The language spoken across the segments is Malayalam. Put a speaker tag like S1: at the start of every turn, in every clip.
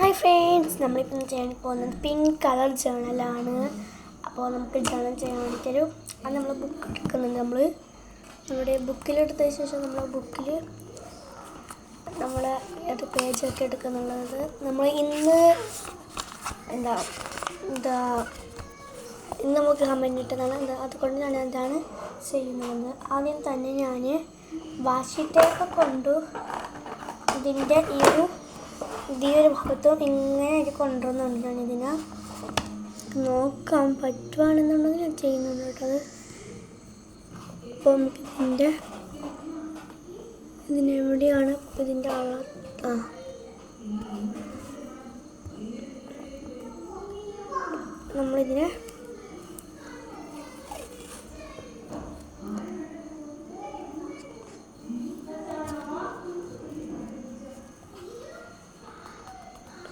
S1: ഹായ് ഫ്രണ്ട്സ്, നമ്മളിപ്പം ചെയ്യാൻ പോകുന്നത് പിങ്ക് കളർ ജേണലാണ്. അപ്പോൾ നമുക്ക് ജേണൽ ചെയ്യാൻ വേണ്ടിയിട്ടൊരു അത് നമ്മൾ ബുക്ക് എടുക്കുന്നുണ്ട്. നമ്മുടെ ബുക്കിലെടുത്തതിന് ശേഷം നമ്മൾ ബുക്കിൽ നമ്മൾ ഏത് പേജൊക്കെ എടുക്കുന്നുള്ളത് നമ്മൾ ഇന്ന് നമുക്ക് കമൻറ്റ് ഇട്ടതാണ്. അതുകൊണ്ട് ഞാൻ എന്താണ് ചെയ്യുന്നത്, ആദ്യം തന്നെ ഞാൻ വാഷി ടേപ്പ് കൊണ്ടു ഇതിൻ്റെ ഈ ഒരു ഭാഗത്തും ഇങ്ങനെ ഇത് കൊണ്ടുവന്നുണ്ട്. ഞാൻ ഇതിനെ നോക്കാൻ പറ്റുവാണെന്നുണ്ടെങ്കിൽ ഞാൻ ചെയ്യുന്നുണ്ട് കേട്ടത്. അപ്പോൾ നമുക്ക് ഇതിനെവിടെയാണ് ഇതിൻ്റെ നമ്മളിതിനെ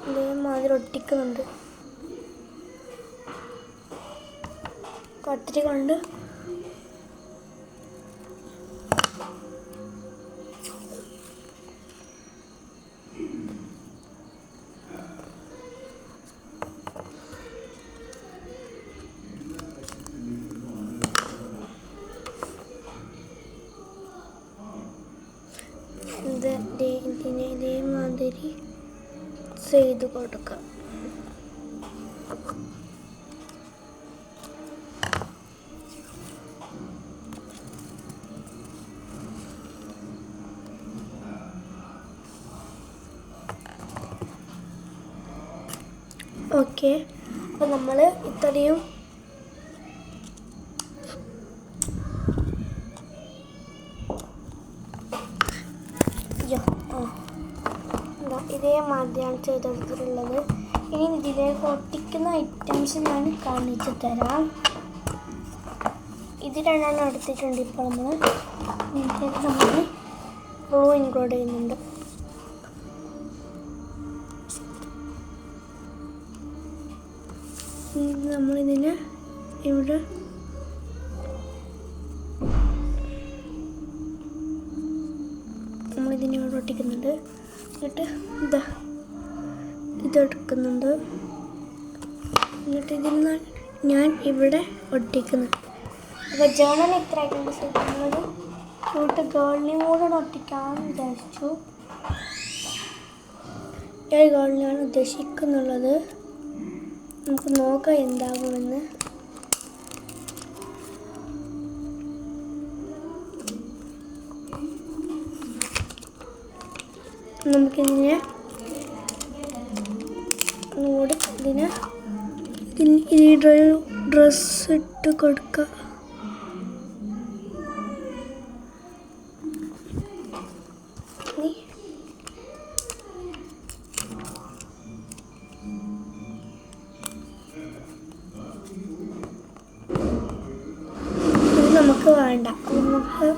S1: ഇതേമാതിരി ഒട്ടിക്കുന്നുണ്ട്. കത്തിരി കൊണ്ട് ഇതേമാതിരി ചെയ്ത് കൊടുക്കാം. ഓക്കെ, അപ്പോൾ നമ്മൾ ഇത്രയും ഇതേമാതിരിയാണ് ചെയ്തെടുത്തിട്ടുള്ളത്. ഇനി ഇതിലേക്ക് ഒട്ടിക്കുന്ന ഐറ്റംസ് ഞാൻ കാണിച്ചു തരാം. ഇത് രണ്ടെണ്ണം എടുത്തിട്ടുണ്ട്. ഇപ്പോൾ നമ്മൾ ഗ്ലൂ ഇൻക്ലൂഡ് ചെയ്യുന്നുണ്ട്. നമ്മളിതിനെ ഇവിടെ ഒട്ടിക്കുന്നുണ്ട്. എന്നിട്ട് ഇതെടുക്കുന്നുണ്ട്. എന്നിട്ട് ഇതിൽ ഞാൻ ഇവിടെ ഒട്ടിക്കുന്നു. അപ്പോൾ ജേണൽ ഇത്ര ഐറ്റംസ് ചെയ്യുന്നത് ക്യൂട്ട് ഗേളിനെയും കൂടെ ഒട്ടിക്കാമെന്ന് വിചാരിച്ചു. ഏത് ഗേളിനെയാണ് ഉദ്ദേശിക്കുന്നുള്ളത്, നമുക്ക് നോക്കാം എന്താകുമെന്ന്. നമുക്കിതിനെ കൂടി ഈ ഡ്രസ്സ് ഇട്ട് കൊടുക്കാം. നമുക്ക് വേണ്ട, നമുക്ക്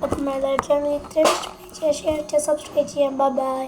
S1: അപ്പോൾ ഇത്രയും ഷെയർ ചെയ്യാം, സബ്സ്ക്രൈബ് ചെയ്യാം. ബൈ.